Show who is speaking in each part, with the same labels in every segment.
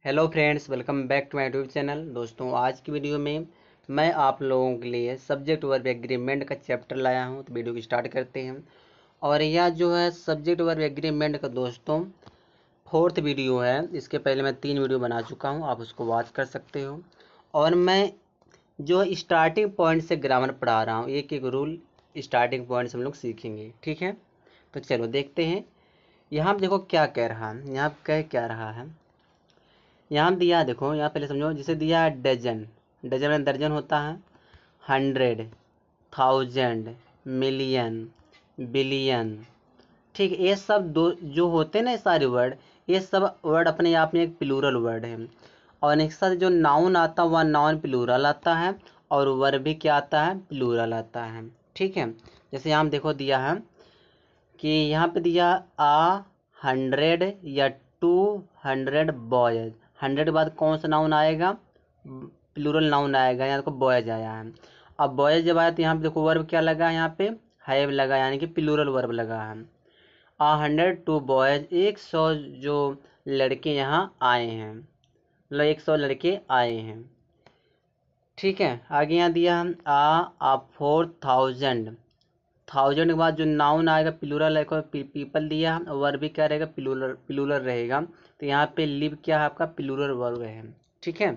Speaker 1: Hello friends, welcome back to my YouTube channel. दोस्तों, आज की वीडियो में मैं आप लोगों के लिए सब्जेक्ट वर्ब एग्रीमेंट का चैप्टर लाया हूं। तो वीडियो को स्टार्ट करते हैं। और यह जो है सब्जेक्ट वर्ब एग्रीमेंट का दोस्तों फोर्थ वीडियो है। इसके पहले मैं 3 वीडियो बना चुका हूं, आप उसको वॉच कर सकते हो। और मैं जो स्टार्टिंग पॉइंट से ग्रामर पढ़ा रहा हूँ, एक एक रूल स्टार्टिंग पॉइंट से हम लोग सीखेंगे। ठीक है, तो चलो देखते हैं। यहाँ देखो क्या कह रहा है, यहाँ कह क्या रहा है। यहाँ दिया देखो, यहाँ पहले समझो। जिसे दिया है डजन, डजन में दर्जन होता है। 100, 1000, मिलियन, बिलियन। ठीक है, ये सब दो जो होते हैं ना, ये सारे वर्ड, ये सब वर्ड अपने आप में एक प्लूरल वर्ड है। और एक साथ जो नाउन आता है वह नाउन प्लूरल आता है, और वर्ब भी क्या आता है, प्लूरल आता है। ठीक है, जैसे यहाँ देखो दिया है कि यहाँ पे दिया आ 100 या 200 बॉयज। 100 के बाद कौन सा नाउन आएगा, प्लूरल नाउन आएगा। यहाँ देखो बॉयज आया है। अब बॉयज जब आया तो यहाँ पे देखो वर्ब क्या लगा है, यहाँ पे हैव लगा, यानी कि प्लूरल वर्ब लगा है। 102 बॉयज, 100 जो लड़के यहाँ आए हैं, मतलब 100 लड़के आए हैं। ठीक है, आगे यहाँ दिया हम आ 4000। 1000 के बाद जो नाउन आएगा प्लूरल है, पीपल दिया। वर्ब भी क्या रहेगा, प्लूरल प्लूरल रहेगा। तो यहाँ पे लिव क्या है, आपका प्लूरल वर्ब है। ठीक है,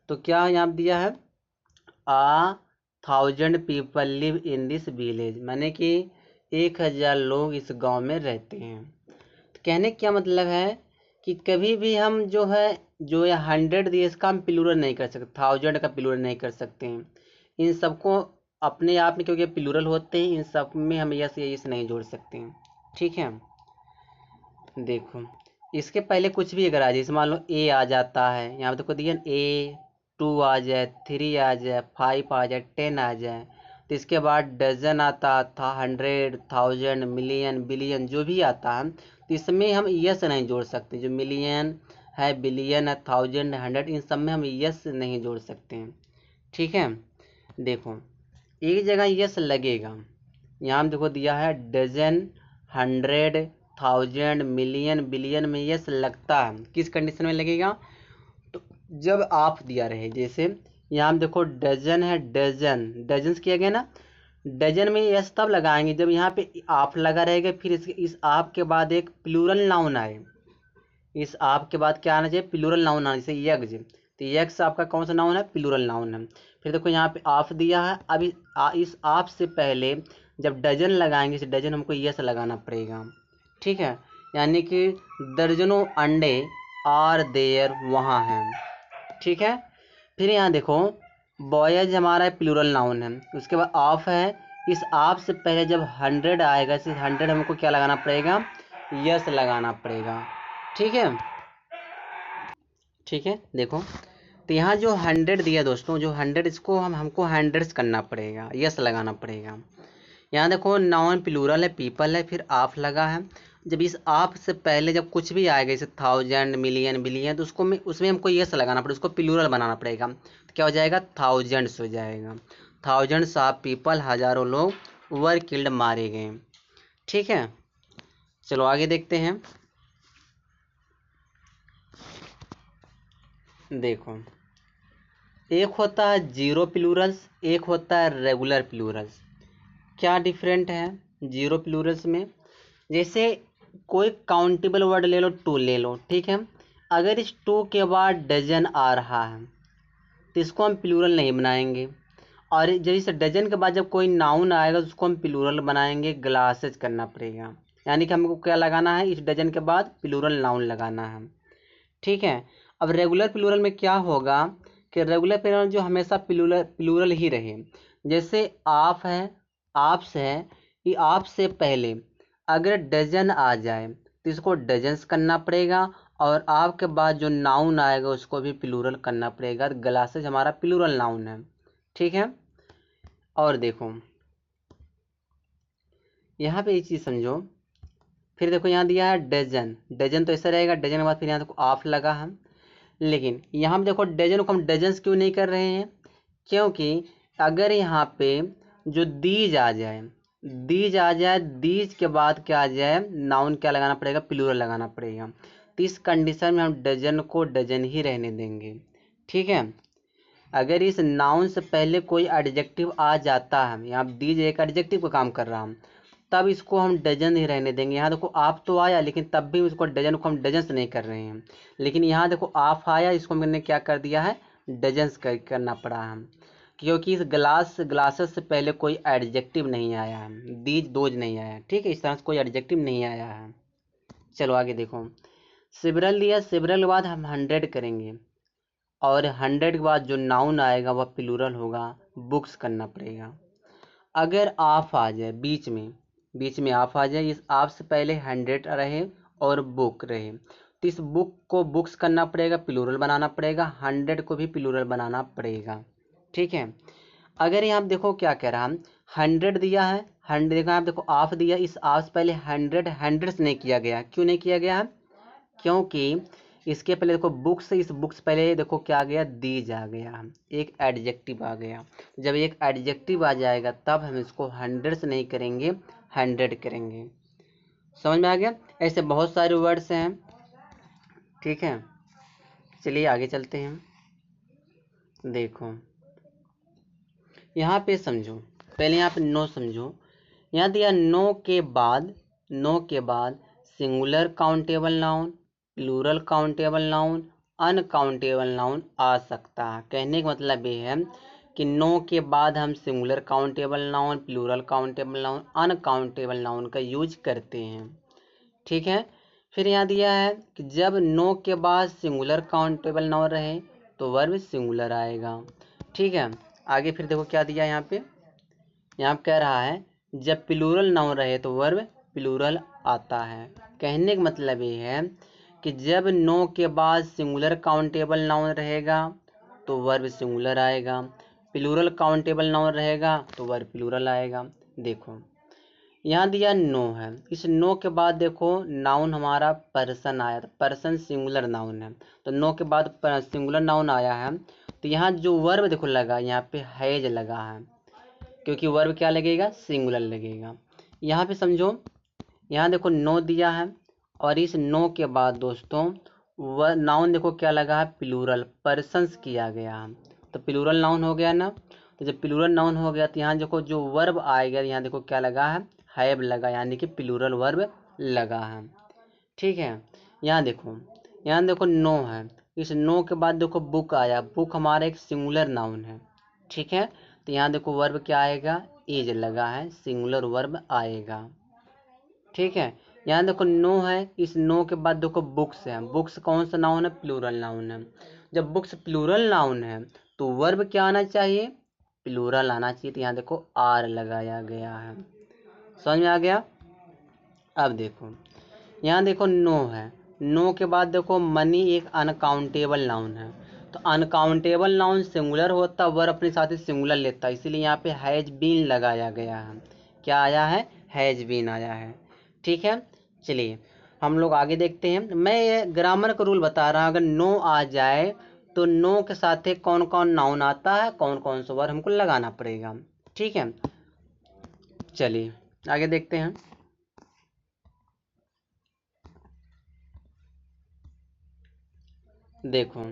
Speaker 1: तो क्या यहाँ दिया है, 1000 people live in this village, माने कि 1000 लोग इस गांव में रहते हैं। तो कहने क्या मतलब है कि कभी भी हम जो है, जो ये 100 दिए इसका हम प्लूरल नहीं कर सकते, 1000 का प्लूरल नहीं कर सकते हैं। इन सबको अपने आप में, क्योंकि प्लूरल होते हैं, इन सब में हम यस या यस नहीं जोड़ सकते हैं। ठीक है, देखो इसके पहले कुछ भी अगर आ जाए, मान लो ए आ जाता है, यहाँ पे देखो दिया ए 2 आ जाए, 3 आ जाए, 5 आ जाए, 10 आ जाए। तो इसके बाद डजन आता था, 100, 1000, मिलियन, बिलियन, जो भी आता है, तो इसमें हम यस नहीं जोड़ सकते। जो मिलियन है, बिलियन है, 1000, 100, इन सब में हम यस नहीं जोड़ सकते हैं। ठीक है, देखो एक जगह यस लगेगा। यहाँ देखो दिया है डजन, 100, 1000, मिलियन, बिलियन में यस लगता है। किस कंडीशन में लगेगा, तो जब आप दिया रहे। जैसे यहाँ देखो डजन है, डजन डजन किया गया ना, डजन में यस तब लगाएंगे जब यहाँ पे आप लगा रहेगा, फिर इस आप के बाद एक प्लूरल नाउन आए। इस आप के बाद क्या आना चाहिए, प्लूरल नाउन आना, जैसे यज्ञ। तो यज्ञ आपका कौन सा नाउन है, प्लूरल नाउन है। फिर देखो यहाँ पे आप दिया है। अब इस आप से पहले जब डजन लगाएंगे, इस डजन हमको यस लगाना पड़ेगा। ठीक है, यानी कि दर्जनों अंडे आर देयर वहाँ हैं। ठीक है, फिर यहाँ देखो बॉयज हमारा प्लूरल नाउन है, उसके बाद ऑफ है। इस आप से पहले जब 100 आएगा, इस 100 हमको क्या लगाना पड़ेगा, यस लगाना पड़ेगा। ठीक है, ठीक है, देखो तो यहाँ जो 100 दिया दोस्तों, जो 100 इसको हमको हंड्रेड्स करना पड़ेगा, यस लगाना पड़ेगा। यहाँ देखो नाउन प्लूरल है, पीपल है, फिर आप लगा है। जब इस आप से पहले जब कुछ भी आएगा, जैसे 1000, मिलियन, बिलियन, तो उसमें हमको यस लगाना पड़ेगा, उसको प्लूरल बनाना पड़ेगा। तो क्या हो जाएगा, थाउजेंड्स हो जाएगा। थाउजेंड्स ऑफ पीपल, हजारों लोग वर किल्ड, मारे गए। ठीक है, चलो आगे देखते हैं। देखो एक होता है जीरो प्लूरल्स, एक होता है रेगुलर प्लूरल्स। क्या डिफरेंट है जीरो प्लूरल्स में, जैसे कोई काउंटेबल वर्ड ले लो, 2 ले लो। ठीक है, अगर इस 2 के बाद डजन आ रहा है तो इसको हम प्लूरल नहीं बनाएंगे। और जैसे डजन के बाद जब कोई नाउन आएगा तो उसको हम प्लूरल बनाएंगे, ग्लासेज करना पड़ेगा। यानी कि हमको क्या लगाना है, इस डजन के बाद प्लूरल नाउन लगाना है। ठीक है, अब रेगुलर प्लूरल में क्या होगा कि रेगुलर प्लूरल जो हमेशा प्लूरल प्लूरल ही रहे। जैसे आप है, आपस है, ये आप से पहले अगर डजन आ जाए तो इसको डजन्स करना पड़ेगा, और आपके बाद जो नाउन आएगा उसको भी प्लूरल करना पड़ेगा। ग्लासेज हमारा प्लूरल नाउन है। ठीक है, और देखो यहाँ पे ये चीज़ समझो। फिर देखो यहाँ दिया है डजन, डजन तो ऐसा रहेगा, डजन के बाद फिर यहाँ देखो ऑफ लगा है। लेकिन यहाँ पे देखो डजन को हम डजन्स क्यों नहीं कर रहे हैं, क्योंकि अगर यहाँ पे जो दीज आ जाए, दीज आ जाए, दीज के बाद क्या आ जाए, नाउन क्या लगाना पड़ेगा, प्लूरल लगाना पड़ेगा। तो इस कंडीशन में हम डजन को डजन ही रहने देंगे। ठीक है, अगर इस नाउन से पहले कोई एडजेक्टिव आ जाता है, यहाँ दीज एक एडजेक्टिव का काम कर रहा हूँ, तब इसको हम डजन ही रहने देंगे। यहाँ देखो आप तो आया, लेकिन तब भी इसको डजन को हम डजन से नहीं कर रहे हैं। लेकिन यहाँ देखो आप आया, इसको मैंने क्या कर दिया है, डजन करना पड़ा है, क्योंकि इस ग्लासेस से पहले कोई एडजेक्टिव नहीं आया है, दीज दोज नहीं आया है। ठीक है, इस तरह से कोई एडजेक्टिव नहीं आया है। चलो आगे देखो, सेवरल दिया, सेवरल के बाद हम 100 करेंगे, और 100 के बाद जो नाउन आएगा वह प्लूरल होगा, बुक्स करना पड़ेगा। अगर आप आ जाए बीच में आप आ जाए, इस आप से पहले 100 रहे और बुक रहे, तो इस बुक को बुक्स करना पड़ेगा, प्लूरल बनाना पड़ेगा, 100 को भी प्लूरल बनाना पड़ेगा। ठीक है, अगर यहाँ देखो क्या कह रहा है, 100 दिया है, 100 देखो आप देखो आप दिया, इस आप से पहले 100 से नहीं किया गया। क्यों नहीं किया गया है, क्योंकि इसके पहले देखो बुक्स, इस बुक्स पहले देखो क्या आ गया, दीज आ गया, एक एडजेक्टिव आ गया। जब एक एडजेक्टिव आ जाएगा तब हम इसको 100 से नहीं करेंगे, 100 करेंगे। समझ में आ गया? ऐसे बहुत सारे वर्ड्स हैं। ठीक है, चलिए आगे चलते हैं। देखो यहाँ पे समझो, पहले यहाँ पे नो समझो। यहाँ दिया नो के बाद singular countable noun, plural countable noun, uncountable noun आ सकता है। कहने का मतलब ये है कि नो के बाद हम singular countable noun, plural countable noun, uncountable noun का यूज करते हैं। ठीक है, फिर यहाँ दिया है कि जब नो के बाद सिंगुलर काउंटेबल नाउन रहे तो वर्ब सिंगुलर आएगा। ठीक है, आगे फिर देखो क्या दिया यहाँ पे, यहाँ कह रहा है जब प्लूरल नाउन रहे तो वर्ब प्लूरल आता है। कहने का मतलब ये है कि जब नो के बाद सिंगुलर काउंटेबल नाउन रहेगा तो वर्ब सिंगुलर आएगा, प्लूरल काउंटेबल नाउन रहेगा तो वर्ब प्लूरल आएगा। देखो यहाँ दिया नो है, इस नो के बाद देखो नाउन हमारा पर्सन आया, तो पर्सन सिंगुलर नाउन है, तो नो के बाद सिंगुलर नाउन आया है, तो यहाँ जो वर्ब देखो लगा, यहाँ पे हैज लगा है, क्योंकि वर्ब क्या लगेगा, सिंगुलर लगेगा। यहाँ पे समझो, यहाँ देखो नो दिया है, और इस नो के बाद दोस्तों वह नाउन देखो क्या लगा है, प्लूरल, पर्सन्स किया गया है, तो प्लूरल नाउन हो गया ना। तो जब प्लूरल नाउन हो गया तो यहाँ देखो जो वर्ब आएगा, यहाँ देखो क्या लगा है, हैव लगा, यानी कि प्लूरल वर्ब लगा है। ठीक है, यहाँ देखो नो है, इस नो के बाद देखो बुक आया, बुक हमारा एक सिंगुलर नाउन है। ठीक है, तो यहाँ देखो वर्ब क्या आएगा, इज लगा है, सिंगुलर वर्ब आएगा। ठीक है, यहाँ देखो नो है, इस नो के बाद देखो बुक्स है, बुक्स कौन सा नाउन है, प्लूरल नाउन है। जब बुक्स प्लूरल नाउन है तो वर्ब क्या आना चाहिए, प्लूरल आना चाहिए, तो यहाँ देखो आर लगाया गया है। समझ में आ गया? अब देखो यहाँ देखो नो है, नो के बाद देखो मनी एक अनकाउंटेबल नाउन है, तो अनकाउंटेबल नाउन सिंगुलर होता, वर्ब अपने साथ ही सिंगुलर लेता, इसीलिए यहाँ पे हैज बीन लगाया गया है। क्या आया है, हैज बीन आया है। ठीक है, चलिए हम लोग आगे देखते हैं। मैं ये ग्रामर का रूल बता रहा हूँ, अगर नो आ जाए तो नो के साथ कौन कौन नाउन आता है, कौन कौन सा वर्ब हमको लगाना पड़ेगा। ठीक है, चलिए आगे देखते हैं। देखो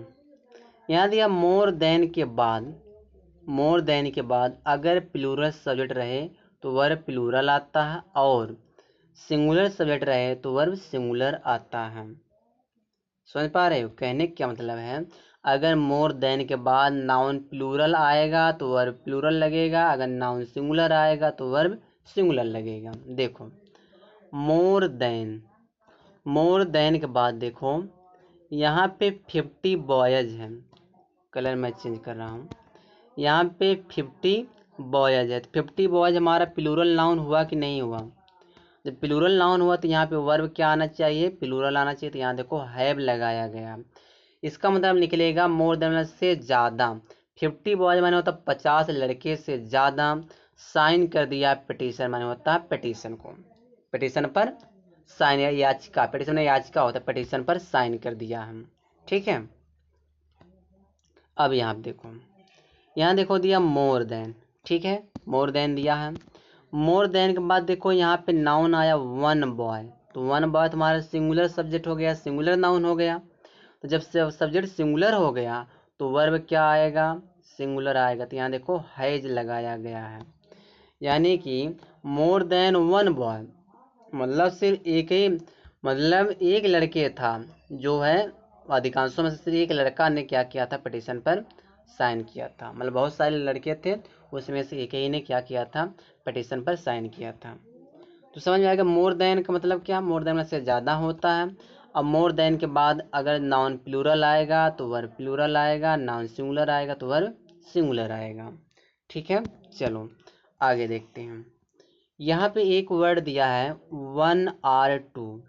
Speaker 1: यहाँ दिया मोर देन के बाद अगर प्लूरल सब्जेक्ट रहे तो वर्ब प्लूरल आता है, और सिंगुलर सब्जेक्ट रहे तो वर्ब सिंगुलर आता है। समझ पा रहे हो कहने का क्या मतलब है? अगर मोर देन के बाद नाउन प्लूरल आएगा तो वर्ब प्लूरल लगेगा, अगर नाउन सिंगुलर आएगा तो वर्ब सिंगुलर लगेगा। देखो मोर देन के बाद देखो यहाँ पे 50 बॉयज हैं, कलर मैं चेंज कर रहा हूँ, यहाँ पे 50 बॉयज है, तो 50 बॉयज हमारा प्लूरल नाउन हुआ कि नहीं हुआ? जब प्लूरल नाउन हुआ तो यहाँ पे वर्ब क्या आना चाहिए, प्लूरल आना चाहिए, तो यहाँ देखो हैव लगाया गया। इसका मतलब निकलेगा मोर देन से ज़्यादा, 50 बॉयज माने होता 50 लड़के से ज़्यादा, साइन कर दिया पिटीशन माने होता है पिटीशन को, पिटीशन पर साइन, या याचिका, पिटीशन में याचिका होता है, पिटीशन पर साइन कर दिया हम। ठीक है, अब यहाँ देखो दिया मोर देन। ठीक है, मोर देन दिया है, मोर देन के बाद देखो यहाँ पे नाउन आया वन बॉय, तो वन बॉय तुम्हारा सिंगुलर सब्जेक्ट हो गया, सिंगुलर नाउन हो गया। तो जब सब्जेक्ट सिंगुलर हो गया तो वर्ब क्या आएगा, सिंगुलर आएगा। तो यहाँ देखो हैज लगाया गया है, यानी कि मोर देन वन बॉय, मतलब सिर्फ एक ही, मतलब एक लड़के था जो है, अधिकांशों में से सिर्फ एक लड़का ने क्या किया था, पिटीशन पर साइन किया था। मतलब बहुत सारे लड़के थे, उसमें से एक ही ने क्या किया था, पिटीशन पर साइन किया था। तो समझ में आएगा मोर देन का मतलब क्या, मोर देन में से ज़्यादा होता है। अब मोर देन के बाद अगर नाउन प्लूरल आएगा तो वर्ब प्लूरल आएगा, नाउन सिंगुलर आएगा तो वर्ब सिंगुलर आएगा। ठीक है, चलो आगे देखते हैं। यहाँ पे एक वर्ड दिया है 1R2।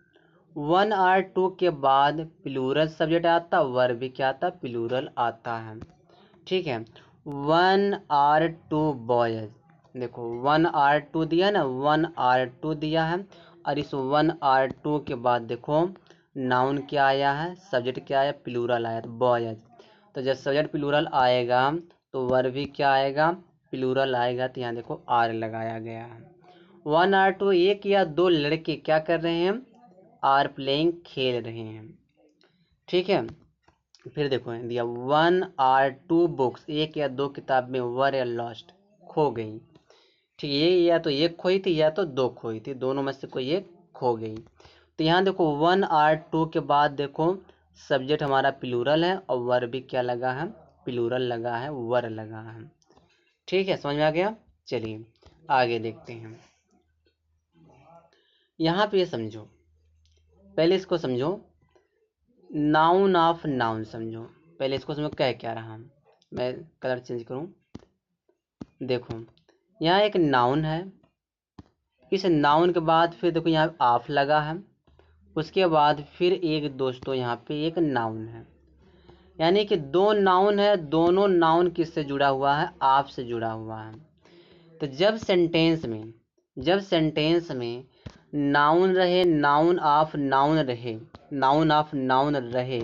Speaker 1: 1R2 के बाद प्लूरल सब्जेक्ट आता, वर्ब भी क्या आता, प्लूरल आता है। ठीक है, 1R2 बॉयज, देखो 1R2 दिया ना, 1R2 दिया है, और इस 1R2 के बाद देखो नाउन क्या आया है, सब्जेक्ट क्या आया, प्लूरल आया, तो बॉयज। तो जब सब्जेक्ट प्लूरल आएगा तो वर्ब भी क्या आएगा, प्लूरल आएगा। तो यहाँ देखो आर लगाया गया है। 1R2 एक या दो लड़के क्या कर रहे हैं, आर प्लेइंग, खेल रहे हैं। ठीक है, फिर देखो दिया 1R2 बुक्स, एक या दो किताबें वर या लॉस्ट, खो गई। ठीक, ये या तो एक खोई थी या तो दो खोई थी, दोनों में से कोई एक खो गई। तो यहाँ देखो 1R2 के बाद देखो सब्जेक्ट हमारा प्लूरल है और वर्ब भी क्या लगा है, प्लूरल लगा है, वर लगा है। ठीक है, समझ में आ गया। चलिए आगे देखते हैं। यहाँ पे समझो, पहले इसको समझो, नाउन ऑफ नाउन समझो। पहले इसको समझो कह क्या रहा हूँ, मैं कलर चेंज करूँ। देखो यहाँ एक नाउन है, इस नाउन के बाद फिर देखो यहाँ ऑफ लगा है, उसके बाद फिर एक दोस्तों यहाँ पे एक नाउन है, यानी कि दो नाउन है, दोनों नाउन किससे जुड़ा हुआ है, ऑफ से जुड़ा हुआ है। तो जब सेंटेंस में नाउन रहे, नाउन ऑफ नाउन रहे, नाउन ऑफ नाउन रहे,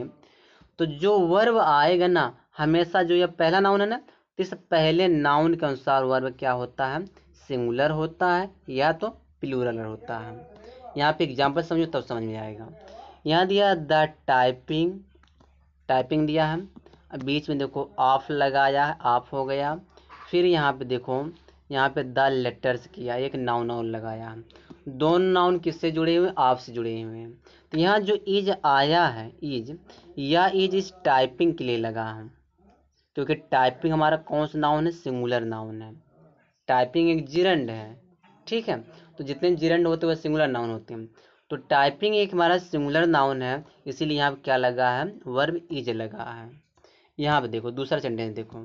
Speaker 1: तो जो वर्ब आएगा ना, हमेशा जो ये पहला नाउन है ना, तो इस पहले नाउन के अनुसार वर्ब क्या होता है, सिंगुलर होता है या तो प्लूरल होता है। यहाँ पे एग्जाम्पल समझो तब समझ में आएगा। यहाँ दिया द टाइपिंग, टाइपिंग दिया है, अब बीच में देखो ऑफ लगाया है, ऑफ हो गया। फिर यहाँ पे देखो, यहाँ पे द लेटर्स किया, एक नाउन और लगाया, दोनों नाउन किससे जुड़े हुए, ऑफ से जुड़े हुए हैं। तो यहाँ जो इज आया है, इज या इज टाइपिंग के लिए लगा है, क्योंकि टाइपिंग हमारा कौन सा नाउन है, सिंगुलर नाउन है। टाइपिंग एक जिरंड है। ठीक है, तो जितने जिरंड होते हैं वह सिंगुलर नाउन होते हैं। तो टाइपिंग एक हमारा सिंगुलर नाउन है, इसीलिए यहाँ पे क्या लगा है, वर्ब इज लगा है। यहाँ पे देखो दूसरा सेंटेंस, देखो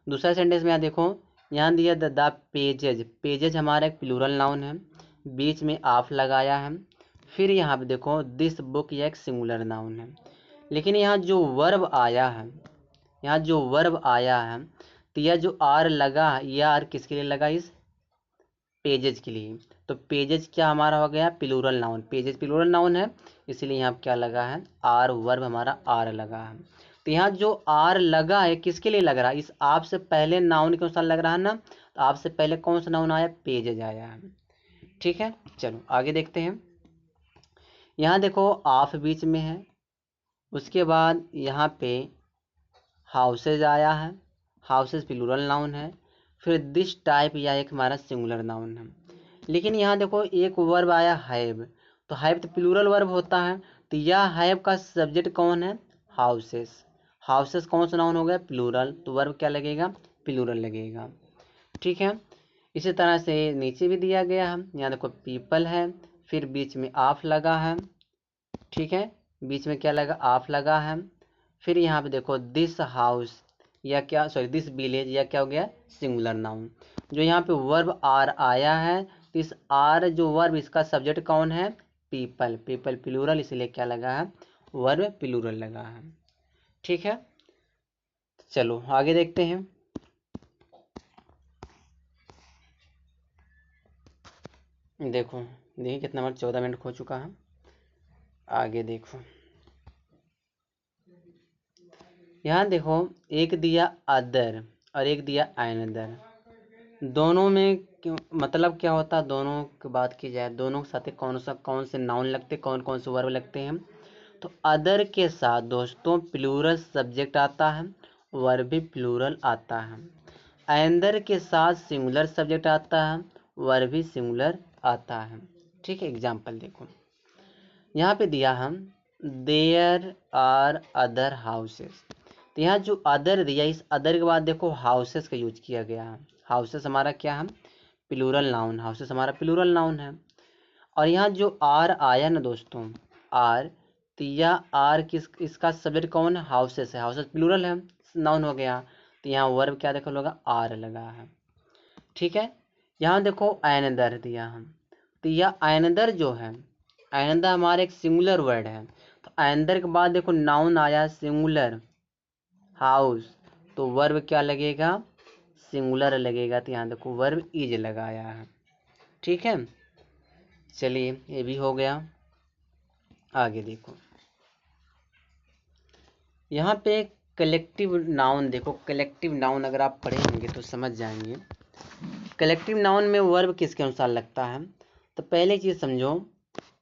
Speaker 1: दूसरा सेंटेंस में यहाँ देखो, यहाँ दिया द पेजेज, पेजेज हमारा एक प्लूरल नाउन है, बीच में ऑफ लगाया है। फिर यहाँ पे देखो दिस बुक, यह एक सिंगुलर नाउन है। लेकिन यहाँ जो वर्ब आया है, यहाँ जो वर्ब आया है, तो यह जो आर लगा है, यह आर किसके लिए लगा, इस पेजेज के लिए। तो पेजेज क्या हमारा हो गया, plural noun, pages plural noun है, इसीलिए यहाँ क्या लगा है, आर, वर्ब हमारा आर लगा है। तो यहाँ जो आर लगा है किसके लिए लग रहा है, इस आप से पहले नाउन के अनुसार लग रहा है ना। तो आप से पहले कौन सा नाउन आया, पेजेज आया है। ठीक है, चलो आगे देखते हैं। यहाँ देखो ऑफ बीच में है, उसके बाद यहाँ पे हाउसेज आया है, हाउसेज प्लूरल नाउन है। फिर दिस टाइप, या एक हमारा सिंगुलर नाउन है। लेकिन यहाँ देखो एक वर्ब आया हैव, तो हैव तो प्लूरल वर्ब होता है, तो यह हैव का सब्जेक्ट कौन है, हाउसेस। हाउसेस कौन सा नाउन हो गया, प्लूरल, तो वर्ब क्या लगेगा, प्लूरल लगेगा। ठीक है, इसी तरह से नीचे भी दिया गया है, यहाँ देखो पीपल है, फिर बीच में ऑफ लगा है। ठीक है, बीच में क्या लगा, ऑफ लगा है। फिर यहाँ पे देखो दिस हाउस, या क्या, सॉरी दिस विलेज, या क्या हो गया, सिंगुलर नाउन। जो यहाँ पे वर्ब आर आया है, तो इस आर जो वर्ब, इसका सब्जेक्ट कौन है, पीपल, पीपल प्लूरल, इसलिए क्या लगा है, वर्ब प्लूरल लगा है। ठीक है, चलो आगे देखते हैं। देखो देखिए कितना मिनट, 14 मिनट हो चुका है। आगे देखो, यहाँ देखो एक दिया अदर और एक दिया अनदर, दोनों में मतलब क्या होता है, दोनों की बात की जाए, दोनों के साथ कौन से नाउन लगते, कौन कौन से वर्ब लगते हैं। तो अदर के साथ दोस्तों प्लूरल सब्जेक्ट आता है, वर्ब भी प्लूरल आता है। एंदर के साथ सिंगुलर सब्जेक्ट आता है, वर्ब भी सिंगुलर आता है। ठीक है, एग्जाम्पल देखो यहाँ पे दिया हम देयर आर अदर हाउसेस। तो यहाँ जो अदर दिया, इस अदर के बाद देखो हाउसेस का यूज किया गया है। हाउसेस हमारा क्या है, प्लूरल नाउन, हाउसेस हमारा प्लूरल नाउन है। और यहाँ जो आर आया ना दोस्तों, आर, तो यह आर किस, इसका सब्जेक्ट कौन है, हाउसेस है, हाउसेस प्लूरल है, नाउन हो गया। तो यहाँ वर्ब क्या देखो लगा, आर लगा है। ठीक है, यहाँ देखो अनदर दिया हम, तो यह अनदर जो है, अनदर हमारा एक सिंगुलर वर्ड है। तो अनदर के बाद देखो नाउन आया सिंगुलर हाउस, तो वर्ब क्या लगेगा, सिंगुलर लगेगा। तो यहाँ देखो वर्ब इज लगाया है। ठीक है, चलिए ये भी हो गया। आगे देखो यहाँ पे कलेक्टिव नाउन देखो, कलेक्टिव नाउन अगर आप पढ़े होंगे तो समझ जाएंगे कलेक्टिव नाउन में वर्ब किसके अनुसार लगता है। तो पहले चीज़ समझो,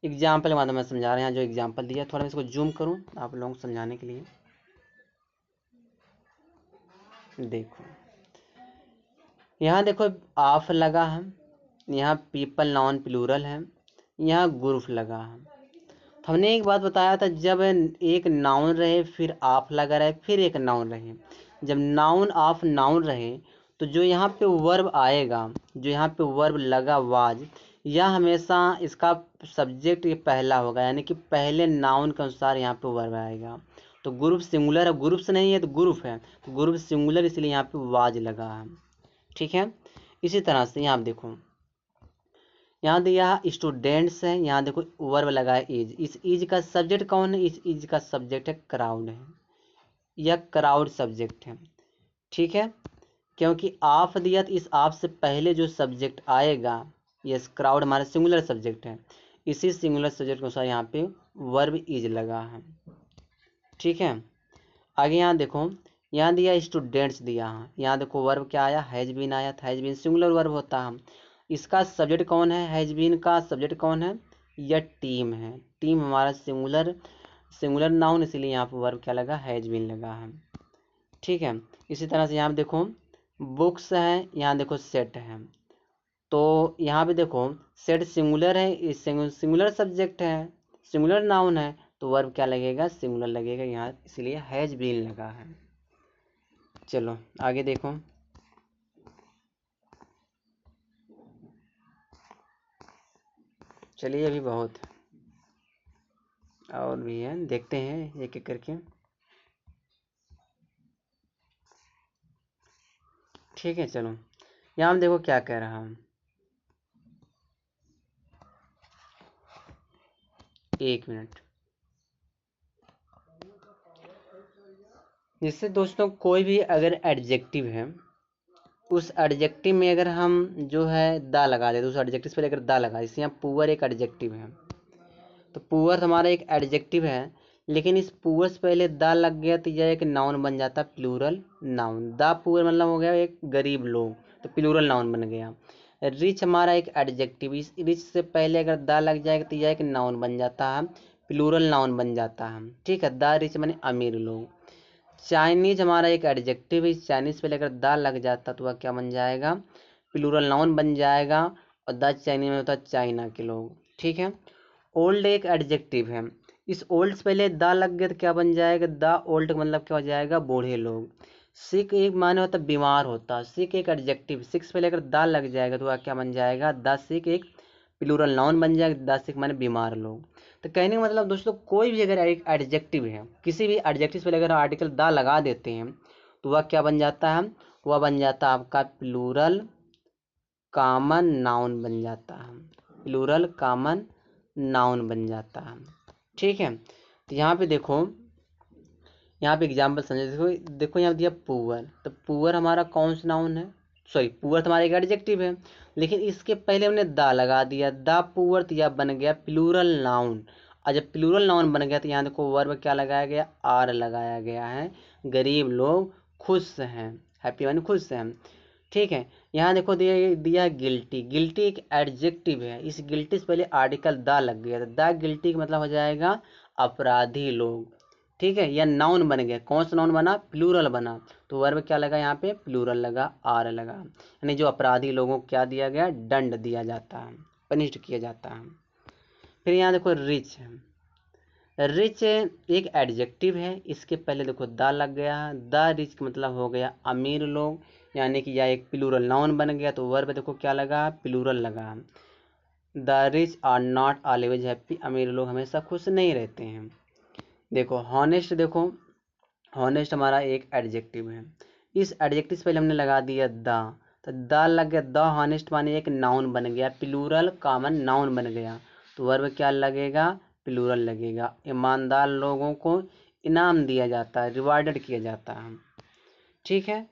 Speaker 1: एग्जाम्पल के माध्यम में समझा रहे हैं। जो एग्जाम्पल दिया थोड़ा मैं इसको जूम करूं आप लोगों को समझाने के लिए। देखो यहाँ देखो आफ लगा है, यहाँ पीपल नाउन प्लूरल है, यहाँ ग्रुप लगा है। तो हमने एक बात बताया था, जब एक नाउन रहे फिर आप लगा रहे फिर एक नाउन रहे, जब नाउन ऑफ नाउन रहे तो जो यहाँ पे वर्ब आएगा, जो यहाँ पे वर्ब लगा वाज, यह हमेशा इसका सब्जेक्ट ये पहला होगा, यानी कि पहले नाउन के अनुसार यहाँ पे वर्ब आएगा। तो ग्रुप सिंगुलर है, ग्रुप से नहीं है तो ग्रुप है, तो ग्रुप सिंगुलर इसलिए यहाँ पे वाज लगा है। ठीक है, इसी तरह से यहाँ देखो, यहाँ दिया स्टूडेंट्स है, यहाँ देखो वर्ब लगा है इज, इस इज का सब्जेक्ट कौन है, इस इज का सब्जेक्ट है क्राउड है, यह क्राउड सब्जेक्ट है। ठीक है, क्योंकि आप दिया तो इस आप से पहले जो सब्जेक्ट आएगा, यस क्राउड हमारा सिंगुलर सब्जेक्ट है, इसी सिंगुलर सब्जेक्ट के अनुसार यहाँ पे वर्ब इज लगा है। ठीक है, आगे यहाँ देखो, यहाँ दिया स्टूडेंट्स दिया है, यहाँ देखो वर्ब क्या आया, हैज बीन आया, हैज बीन सिंगुलर वर्ब होता है। इसका सब्जेक्ट कौन है, हैज बीन का सब्जेक्ट कौन है, यह टीम है, टीम हमारा सिंगुलर नाउन, इसीलिए यहाँ पर वर्ब क्या लगा, हैज बीन लगा है। ठीक है, इसी तरह से यहाँ देखो बुक्स है, यहाँ देखो सेट है, तो यहाँ पे देखो सेट सिंगुलर है, सिंगुलर सब्जेक्ट है, सिंगुलर नाउन है, तो वर्ब क्या लगेगा, सिंगुलर लगेगा यहाँ, इसलिए हैज बीन लगा है। चलो आगे देखो, चलिए अभी बहुत और भी है, देखते हैं एक एक करके। ठीक है, चलो यहाँ हम देखो क्या कह रहा हूँ, एक मिनट। जिससे दोस्तों कोई भी अगर एडजेक्टिव है, उस एडजेक्टिव में अगर हम जो है दा लगा दे, तो उस एडजेक्टिव से पहले अगर दा लगा, जैसे यहाँ पुअर एक एडजेक्टिव है, तो पुअर हमारा एक एडजेक्टिव है, लेकिन इस पुअर से पहले दा लग गया तो यह एक नाउन बन जाता है, प्लूरल नाउन। दा पुअर मतलब हो गया एक गरीब लोग, तो प्लूरल नाउन बन गया। रिच हमारा एक एडजेक्टिव, इस रिच से पहले अगर दा लग जाएगा तो यह एक नाउन बन जाता है, प्लूरल नाउन बन जाता है। ठीक है, दा रिच माने अमीर लोग। चाइनीज हमारा एक एडजेक्टिव है, इस चाइनीज पे लेकर दा लग जाता तो वह क्या बन जाएगा, प्लूरल नाउन बन जाएगा, और द चाइनीज में होता है चाइना के लोग। ठीक है, ओल्ड एक एडजेक्टिव है, इस ओल्ड से पहले दा लग गया तो क्या बन जाएगा, द ओल्ड मतलब क्या हो जाएगा, बूढ़े लोग। सिक एक माने होता है बीमार होता, सिक एक एडजेक्टिव, सिक्स पे लेकर दा लग जाएगा तो वह क्या बन जाएगा, द सिक एक प्लूरल नाउन बन जाएगा, द सिक माने बीमार लोग। तो कहने का मतलब दोस्तों कोई भी अगर एक एडजेक्टिव है, किसी भी एडजेक्टिव पे अगर आर्टिकल दा लगा देते हैं तो वह क्या बन जाता है, वह बन जाता है आपका प्लूरल कॉमन नाउन बन जाता है, प्लूरल कॉमन नाउन बन जाता है। ठीक है, तो यहाँ पे देखो, यहाँ पे एग्जाम्पल समझे, देखो देखो यहाँ दिया पुअर, तो पुअर हमारा कौन सा नाउन है, सॉरी पुअर हमारा एक एडजेक्टिव है, लेकिन इसके पहले हमने दा लगा दिया, दा पुअर, तो यह बन गया प्लूरल नाउन। और जब प्लूरल नाउन बन गया तो यहाँ देखो वर्ब क्या लगाया गया, आर लगाया गया है, गरीब लोग खुश हैं, हैप्पी माने खुश हैं। ठीक है। यहाँ देखो दिया दिया गिल्टी। गिल्टी एक एडजेक्टिव है, इस गिल्टी से पहले आर्टिकल द लग गया, तो द गिल्टी का मतलब हो जाएगा अपराधी लोग। ठीक है, यह नाउन बन गया। कौन सा नाउन बना? प्लूरल बना। तो वर्ब क्या लगा यहाँ पे? प्लूरल लगा, आर लगा। यानी जो अपराधी लोगों को क्या दिया गया? दंड दिया जाता है, पनिष्ड किया जाता है। फिर यहाँ देखो रिच है। रिच एक एडजेक्टिव है, इसके पहले देखो द लग गया है। द रिच का मतलब हो गया अमीर लोग, यानी कि यह एक प्लूरल नाउन बन गया। तो वर्ब देखो क्या लगा? प्लूरल लगा। The rich are not always happy, अमीर लोग हमेशा खुश नहीं रहते हैं। देखो हॉनेस्ट, देखो हॉनेस्ट हमारा एक एडजेक्टिव है, इस एडजेक्टिव से पहले हमने लगा दिया द, तो द लग गया। द हॉनेस्ट माने एक नाउन बन गया, प्लूरल कॉमन नाउन बन गया। तो वर्ब क्या लगेगा? प्लूरल लगेगा। ईमानदार लोगों को इनाम दिया जाता है, रिवार्डेड किया जाता है। ठीक है।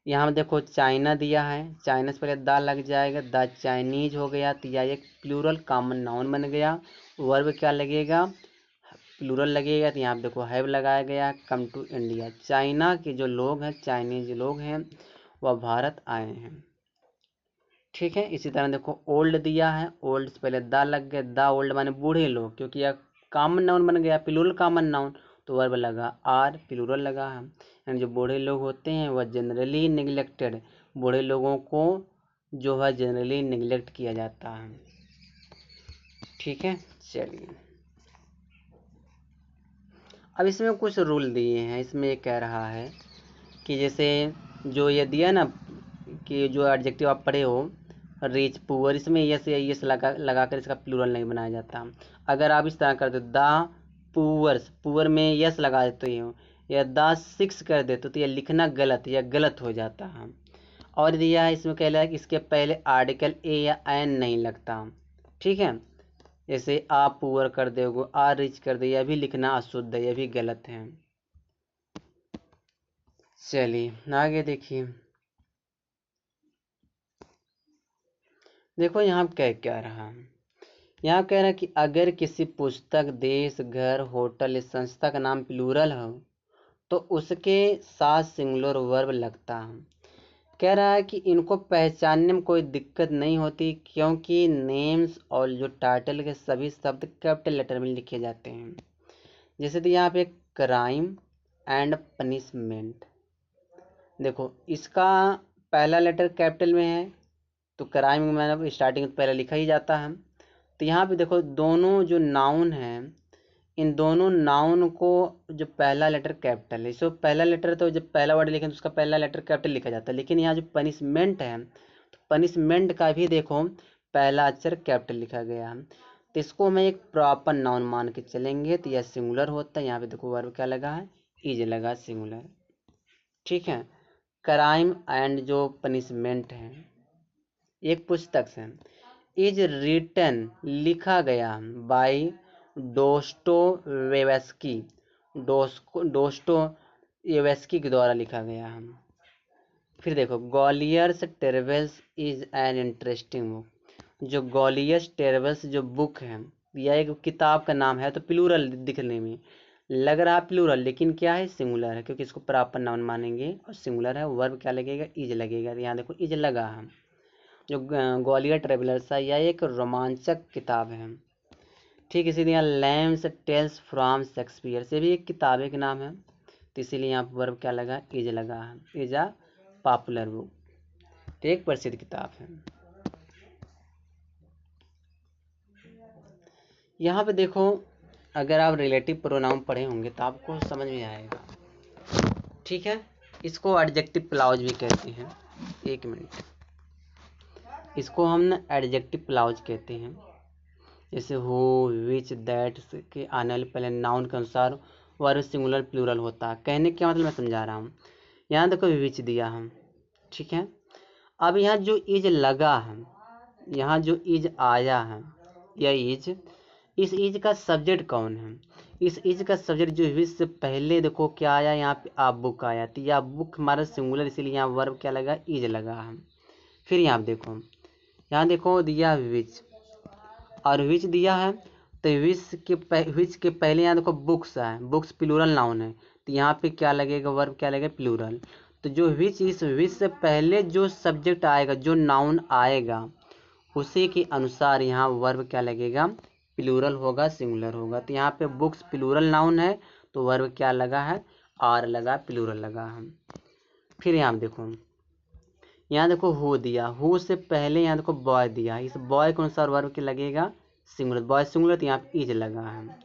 Speaker 1: यहाँ देखो चाइना दिया है, चाइना से पहले द लग जाएगा, द चाइनीज हो गया, तो यह एक प्लूरल कॉमन नाउन बन गया। वर्ब क्या लगेगा? प्लूरल लगेगा। तो यहाँ पे देखो हैव लगाया गया। कम टू इंडिया, चाइना के जो लोग हैं, चाइनीज लोग हैं, वह भारत आए हैं। ठीक है। इसी तरह देखो ओल्ड दिया है, ओल्ड से पहले द लग गया, द ओल्ड माने बूढ़े लोग, क्योंकि यह कॉमन नाउन बन गया, प्लूरल कॉमन नाउन। तो वर्ब लगा आर, प्लूरल लगा है। यानी जो बूढ़े लोग होते हैं वह जनरली निगलेक्टेड, बूढ़े लोगों को जो है जनरली निगलेक्ट किया जाता है। ठीक है। चलिए, अब इसमें कुछ रूल दिए हैं। इसमें ये कह रहा है कि जैसे जो ये दिया ना कि जो एडजेक्टिव आप पढ़े हो, रिच पुअर, इसमें यस या यस लगाकर इसका प्लूरल नहीं बनाया जाता। अगर आप इस तरह कर दो द पुअर्स, पुअर में यस लगा देते हो, या द सिक्स कर देते तो यह लिखना गलत या गलत हो जाता है। और दिया है इसमें कह रहा है कि इसके पहले आर्टिकल ए या एन नहीं लगता। ठीक है। जैसे आप पुअर कर दोगे, आ रिच कर दे, यह भी लिखना अशुद्ध है, यह भी गलत है। चलिए आगे देखिए। देखो यहाँ कह क्या रहा है, यहाँ कह रहा है कि अगर किसी पुस्तक, देश, घर, होटल या संस्था का नाम प्लूरल हो तो उसके साथ सिंगुलर वर्ब लगता है। कह रहा है कि इनको पहचानने में कोई दिक्कत नहीं होती, क्योंकि नेम्स और जो टाइटल के सभी शब्द कैपिटल लेटर में लिखे जाते हैं। जैसे तो यहाँ पे क्राइम एंड पनिशमेंट, देखो इसका पहला लेटर कैपिटल में है, तो क्राइम में मैंने स्टार्टिंग में पहले लिखा ही जाता है। तो यहाँ पे देखो दोनों जो नाउन हैं, इन दोनों नाउन को जो पहला लेटर कैपिटल है, सो पहला लेटर तो जब पहला वर्ड लिखें तो उसका पहला लेटर कैपिटल लिखा जाता है। लेकिन यहाँ जो पनिशमेंट है, तो पनिशमेंट का भी देखो पहला अक्षर कैपिटल लिखा गया है। तो इसको हमें एक प्रॉपर नाउन मान के चलेंगे, तो यह सिंगुलर होता है। यहाँ पे देखो वर्ब क्या लगा है? इज लगा, सिंगुलर। ठीक है। क्राइम एंड जो पनिशमेंट है, एक पुस्तक से इज रिटन लिखा गया बाय डोस्टोवेस्की, डोस्टोयेवस्की के द्वारा लिखा गया है। फिर देखो ग्वालियर्स टेरेबल्स इज एन इंटरेस्टिंग बुक, जो ग्वालियर्स टेरेबल्स जो बुक है, यह एक किताब का नाम है। तो प्लूरल दिखने में लग रहा प्लूरल, लेकिन क्या है? सिंगुलर है, क्योंकि इसको प्रॉपर नाउन मानेंगे और सिंगुलर है। वर्ब क्या लगेगा? इज लगेगा। यहाँ देखो इज लगा है। जो ग्वालियर ट्रेवलर्स है, यह एक रोमांचक किताब है। ठीक इसी तरह लैम्स टेल्स फ्रॉम शेक्सपियर से भी एक किताब के नाम है, तो इसीलिए यहाँ पर वर्ब क्या लगा? इज लगा है। इज अ पॉपुलर बुक, तो एक प्रसिद्ध किताब है। यहाँ पे देखो अगर आप रिलेटिव प्रोनाउन पढ़े होंगे तो आपको समझ में आएगा। ठीक है। इसको एडजेक्टिव क्लॉज भी कहते हैं। एक मिनट, इसको हम ना एडजेक्टिव क्लॉज कहते हैं। जैसे हो, विच, दैट के आने वाले पहले नाउन के अनुसार वर्ब सिंगुलर प्लूरल होता है। कहने का मतलब मैं समझा रहा हूँ। यहाँ देखो विच दिया हम, ठीक है। अब यहाँ जो इज लगा है, यहाँ जो इज आया है, यह इज, इस इज का सब्जेक्ट कौन है? इस इज का सब्जेक्ट जो विच से पहले देखो क्या आया? यहाँ पे आ बुक आया, तो यह बुक हमारा सिंगुलर, इसीलिए यहाँ वर्ब क्या लगा? इज लगा है। फिर यहाँ देखो, यहाँ देखो दिया विच और विच दिया है, तो विच के पहले यहाँ देखो बुक्स है, बुक्स प्लूरल नाउन है, तो यहाँ पे क्या लगेगा? वर्ब क्या लगेगा? प्लूरल। तो जो विच, इस विच से पहले जो सब्जेक्ट आएगा, जो नाउन आएगा, उसी के अनुसार यहाँ वर्ब क्या लगेगा, प्लूरल होगा, सिंगुलर होगा। तो यहाँ पे बुक्स प्लूरल नाउन है तो वर्ब क्या लगा है, आर लगा, प्लूरल लगा है। फिर यहाँ देखो, यहाँ देखो हु दिया, हु से पहले यहाँ देखो बॉय दिया, इस बॉय के अनुसार वर्ब क्या लगेगा, सिंगुलर, बॉय सिंगुलर, तो यहाँ पे इज लगा है।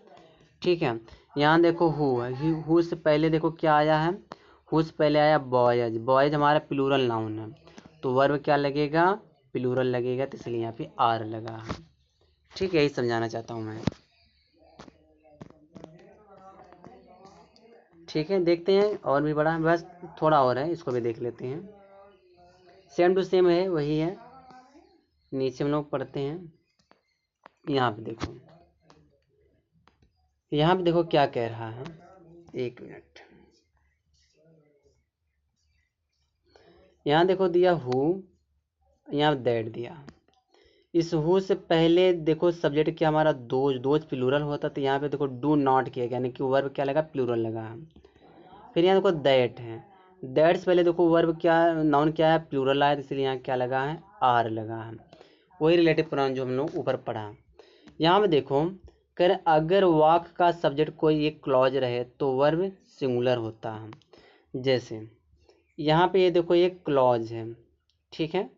Speaker 1: ठीक है, यहाँ देखो हु है, हु से पहले देखो क्या आया है, हु से पहले आया बॉयज, बॉयज हमारा प्लूरल नाउन है तो वर्ब क्या लगेगा, प्लूरल लगेगा, तो इसलिए यहाँ पे आर लगा है। ठीक है, यही समझाना चाहता हूँ मैं। ठीक है, देखते हैं और भी बड़ा, बस थोड़ा और है, इसको भी देख लेते हैं। सेम टू सेम है, वही है, नीचे हम लोग पढ़ते हैं। यहाँ पे देखो, यहाँ पे देखो क्या कह रहा है, एक मिनट, यहाँ देखो दिया हु, यहाँ दैट दिया। इस हु से पहले देखो सब्जेक्ट क्या हमारा दोज, दोज प्लूरल होता, तो यहाँ पे देखो डू नॉट किया गया, यानी कि वर्ब क्या लगा, प्लूरल लगा है। फिर यहाँ देखो दैट है, दैट से पहले देखो वर्ब क्या, नाउन क्या है, प्लूरल आया, इसलिए यहाँ क्या लगा है, आर लगा है। वही रिलेटिव प्रोनाउन जो हम लोग ऊपर पढ़ा। यहाँ पे देखो कर, अगर वाक का सब्जेक्ट कोई एक क्लॉज रहे तो वर्ब सिंगुलर होता है। जैसे यहाँ पे ये देखो एक क्लॉज है, ठीक है,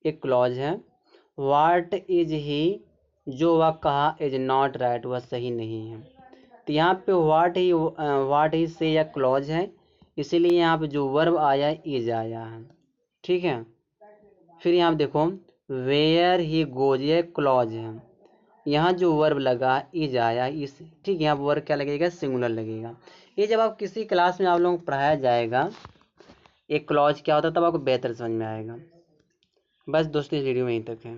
Speaker 1: एक क्लॉज है, वाट इज ही, जो वह कहा इज नॉट राइट, वह सही नहीं है। तो यहाँ पे वाट ही से या क्लॉज है, इसीलिए यहाँ पे जो वर्ब आया इज आया है। ठीक है, फिर यहाँ पे देखो वेयर ही गोज, ये क्लॉज है, यहाँ जो वर्ब लगा इज आया, इस, ठीक है, यहाँ वर्ब क्या लगेगा, सिंगुलर लगेगा। ये जब आप किसी क्लास में आप लोगों को पढ़ाया जाएगा एक क्लॉज क्या होता है, तब आपको बेहतर समझ में आएगा। बस दोस्तों, इस वीडियो में यहीं तक है।